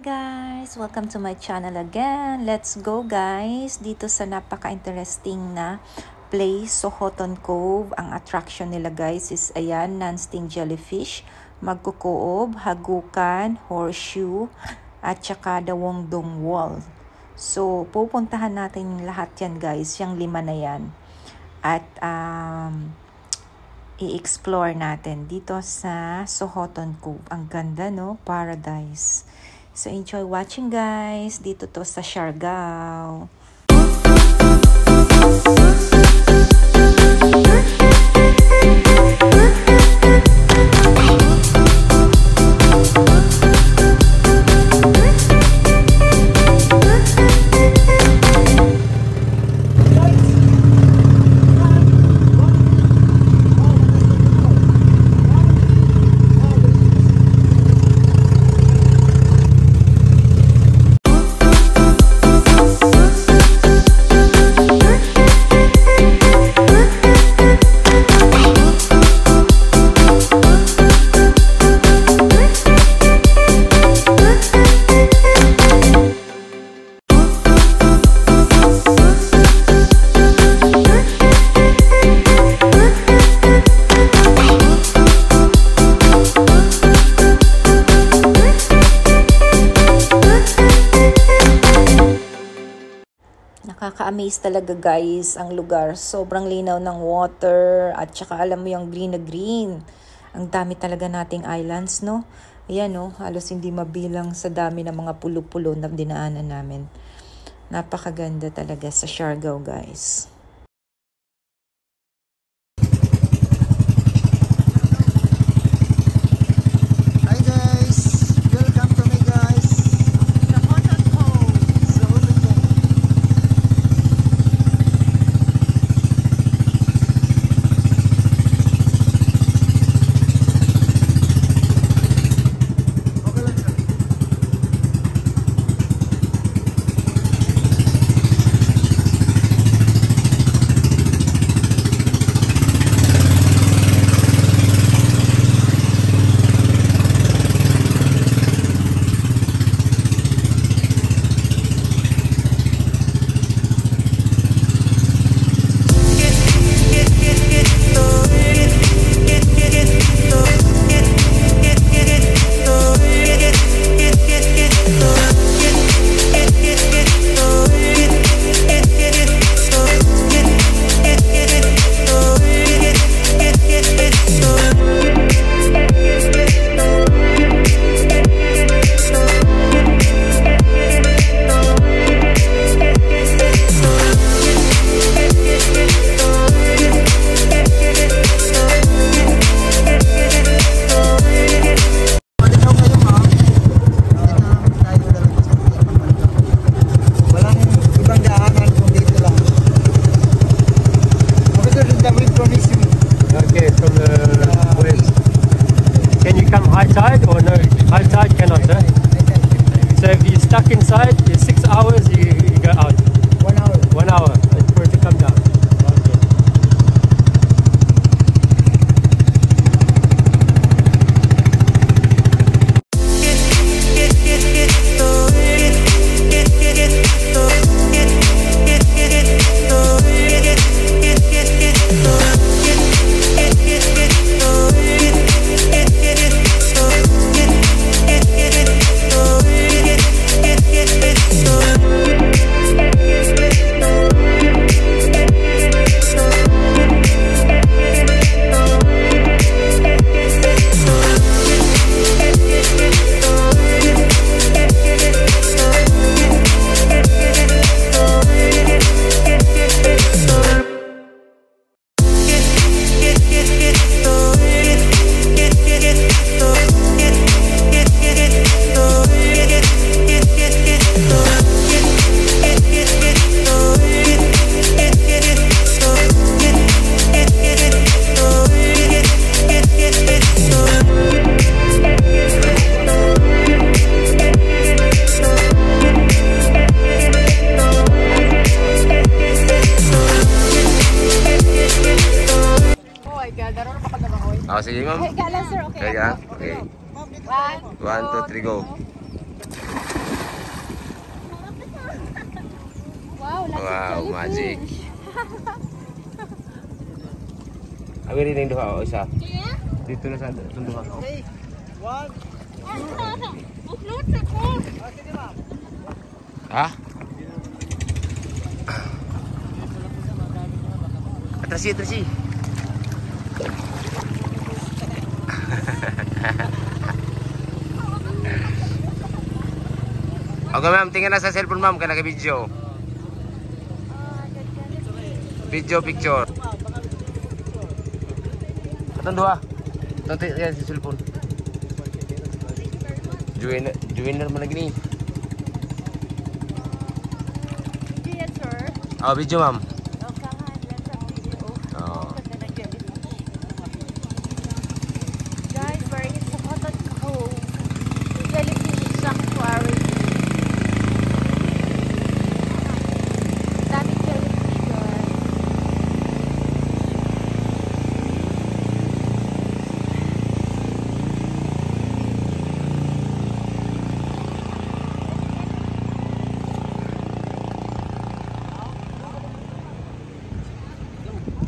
Guys, welcome to my channel again. Let's go guys dito sa napaka-interesting na place, Sohoton Cove. Ang attraction nila guys is ayan, non-sting jellyfish, magkukoob, hagukan, horseshoe, at saka Dawongdong wall. So pupuntahan natin lahat yan guys, yung 5 na yan. At i-explore natin dito sa Sohoton Cove. Ang ganda no, paradise. So enjoy watching guys. Dito to sa Siargao. Nakaka-amaze talaga guys ang lugar. Sobrang linaw ng water at saka alam mo yung green na green. Ang dami talaga nating islands no. Ayan no, halos hindi mabilang sa dami ng mga pulo-pulo na dinaanan namin. Napakaganda talaga sa Siargao guys. Outside or no? Outside cannot, huh? So if you're stuck inside, you're 6 hours, you go out. 1 hour. 1 hour for it to come down. Sige ma'am. Okay, sir. Okay. Okay. Okay. 1, 1, 2, 3, go. Wow, magic. Abi rin yung duha o isa? Dito na sa duha. Okay. 1, 2. Ha? Atrasi. Okay ma'am, tingnan na sa cellphone ma'am, kaya naka-video. Video picture. Atong duha. Ito yan sa cellphone. Joiner mo lagi ni. Yes, sir. Oh, video ma'am. Guys, we're in Sokoton Cove, Jellyfish Sanctuary. Daming jellyfish, guys.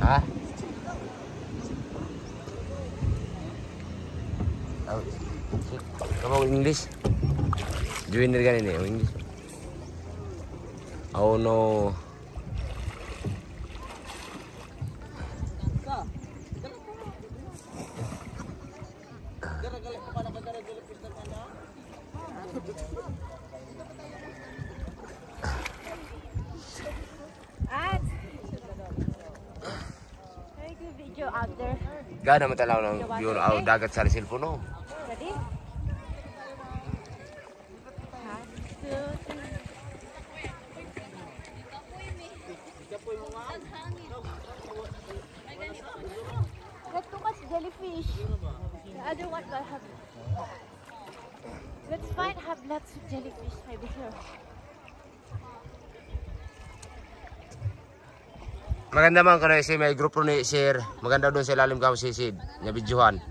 Ha? Kamu English? Joiner kan ini, English. Oh no. And very good video out there. Gana matalaw ng view dagat sa cellphone no. Ready? 1, 2, 3. That's too much jellyfish. The other one will have. Let's have lots of jellyfish maybe here. Maganda man kung si may grupo ni share. Maganda doon sa ilalim ka sisid. Nya videohan.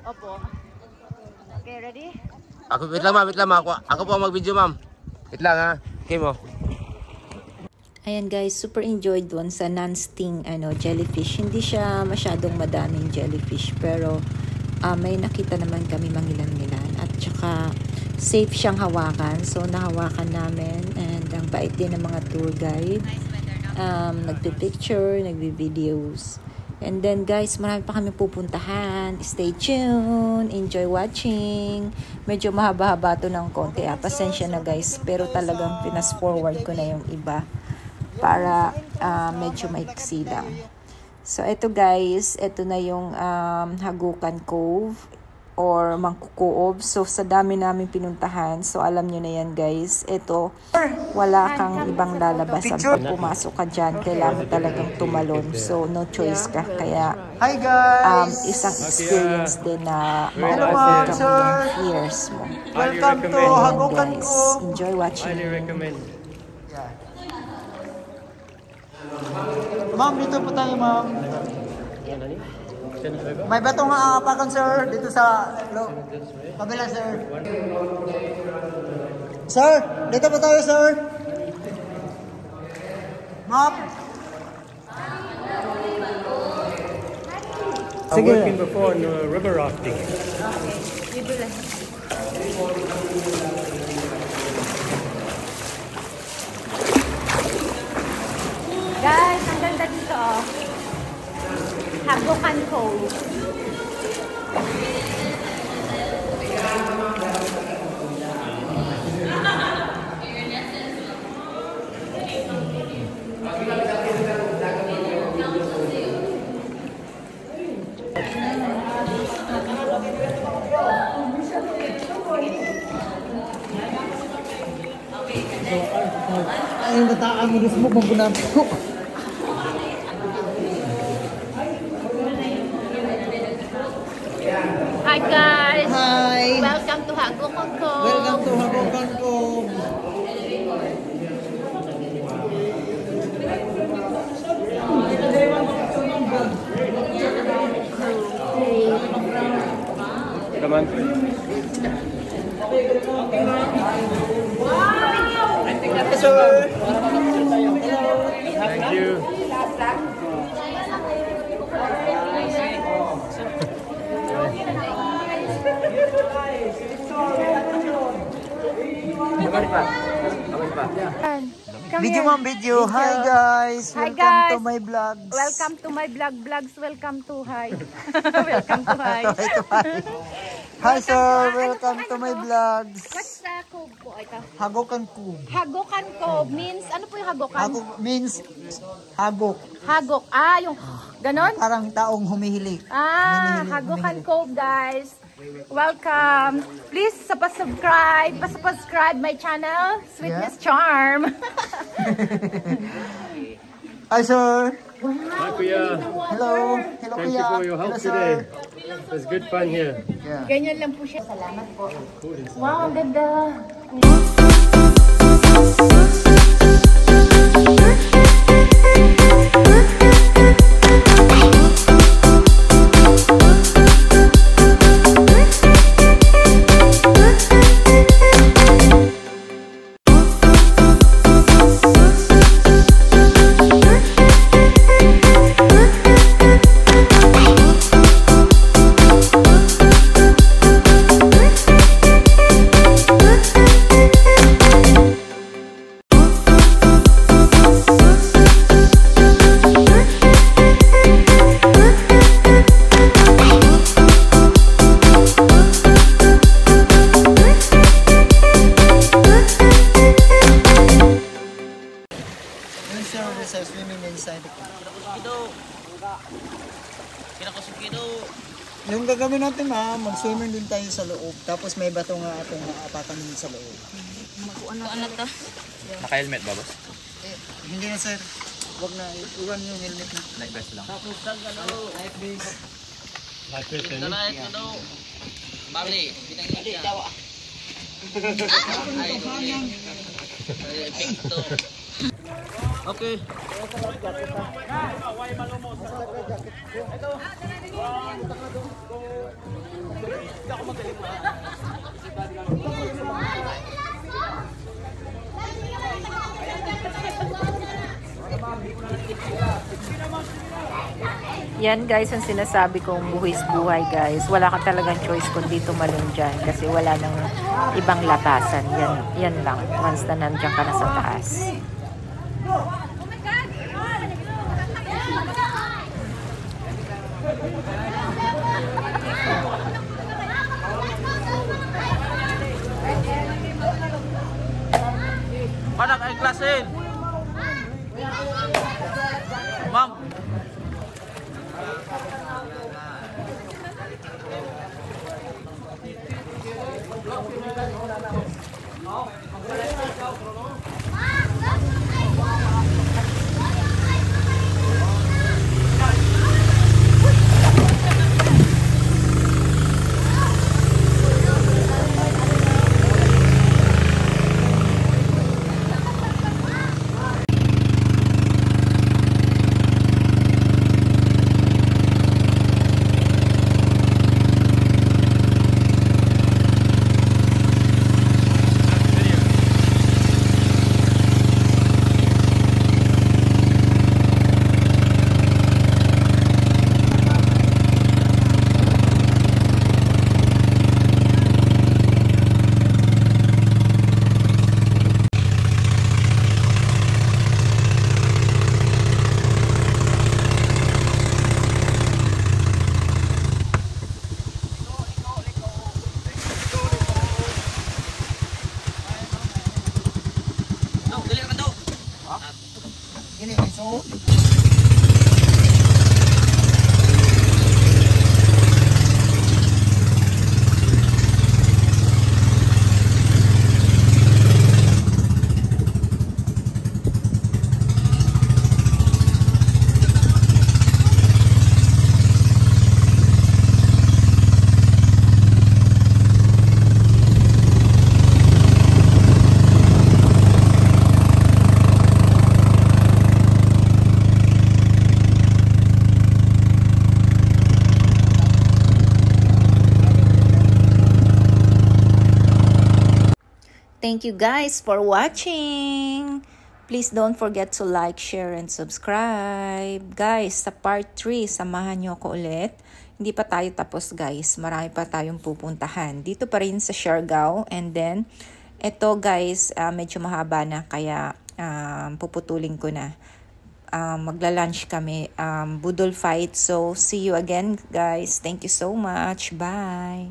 Opo. Okay, ready? Ako wait lang ma'am. Ako po ang mag-video ma'am. Wait lang ha. Okay mo. Ayan guys, super enjoyed doon sa non-sting jellyfish. Hindi siya masyadong madaming jellyfish pero may nakita naman kami mangilan-ngilan at saka safe siyang hawakan. So nahawakan namin and ang bait din ng mga tour guide. Nagpi-picture, nagbi-videos. And then guys, marami pa kami pupuntahan. Stay tuned. Enjoy watching. Medyo mahaba-haba to ng konti. Pasensya na guys. Pero talagang pinas-forward ko na yung iba. Para medyo maiksi lang. So ito guys, ito na yung Hagukan Cove or Mangkukuob. So sa dami namin pinuntahan, so alam nyo na yan guys. Ito, wala kang ibang lalabasan pag pumasok ka dyan. Kailangan talagang tumalon. So no choice ka. Kaya Hi guys! isang experience din na Hello ma-overcome sir! yung fears mo. Welcome to recommend. Hagukan Guys, Cove. enjoy watching. Highly recommend. Ma'am, dito po tayo ma'am. May batong apakan sir dito sa kabila sir. Sir, dito po tayo sir. Ma'am. I'm working before on river rafting. Okay, we do that. Guys, ang ganda dito oh. Hagukan Cove. Ay, nataan mo gusto mo pampunan po. Hi guys! Hi! Welcome to Hagukan Cove. Welcome to Hagukan Cove. Come on. Sir! Hello! Video ma'am, video. Hi guys. Hi, Welcome guys. to my vlogs. Welcome to my vlogs. Welcome to hi. Welcome to hi. Hi sir, welcome to my vlogs. What's the cove po? Ito. Hagokan Cove. Hagokan Cove means, ano po yung hagokan? Hagok means hagok. Hagok. Yung ganon? Parang taong humihili. Hagokan Cove guys. Welcome. Please subscribe my channel, Sweetness Charm. Hi sir. Hi, Kuya. Hello. Hello Thank you kuya. for your help Hello today. sir. It was good fun here. Yeah. Ganyan lang po siya. Salamat po. Wow, ang ganda. Swimming inside the pool. Yung gagawin natin mag-swimming din tayo sa loob. Tapos may bato nga atong apakan din sa loob. Naka-helmet ba, boss? Hindi na sir. Huwag na, iwan yung helmet na. Life vest lang. Life vest. Life vest, eh? Bali, okay. Yan guys, ang sinasabi kong buwis buhay guys. Wala ka talagang choice kundi tumalon dyan kasi wala nang ibang latasan. Yan lang. Once na nandiyan ka na sa taas. Panak ay klasin. Ma'am. Thank you guys for watching. Please don't forget to like, share, and subscribe. Guys, sa part 3, samahan nyo ako ulit. Hindi pa tayo tapos guys. Marami pa tayong pupuntahan. Dito pa rin sa Siargao. And then, Ito guys, medyo mahaba na kaya puputulin ko na. Magla-lunch kami, budol fight. So see you again guys. Thank you so much. Bye.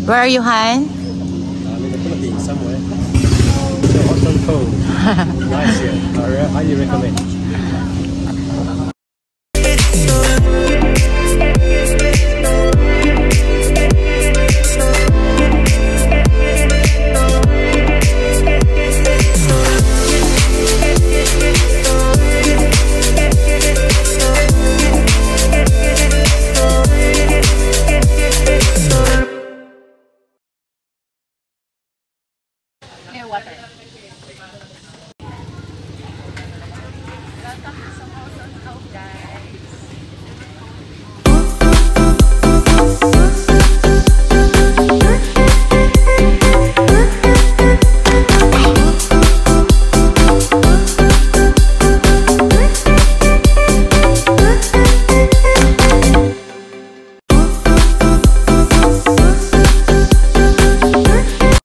Where are you, Han? I'm in the Philippines somewhere. Hot and cold. Nice here. I highly recommend. Air water.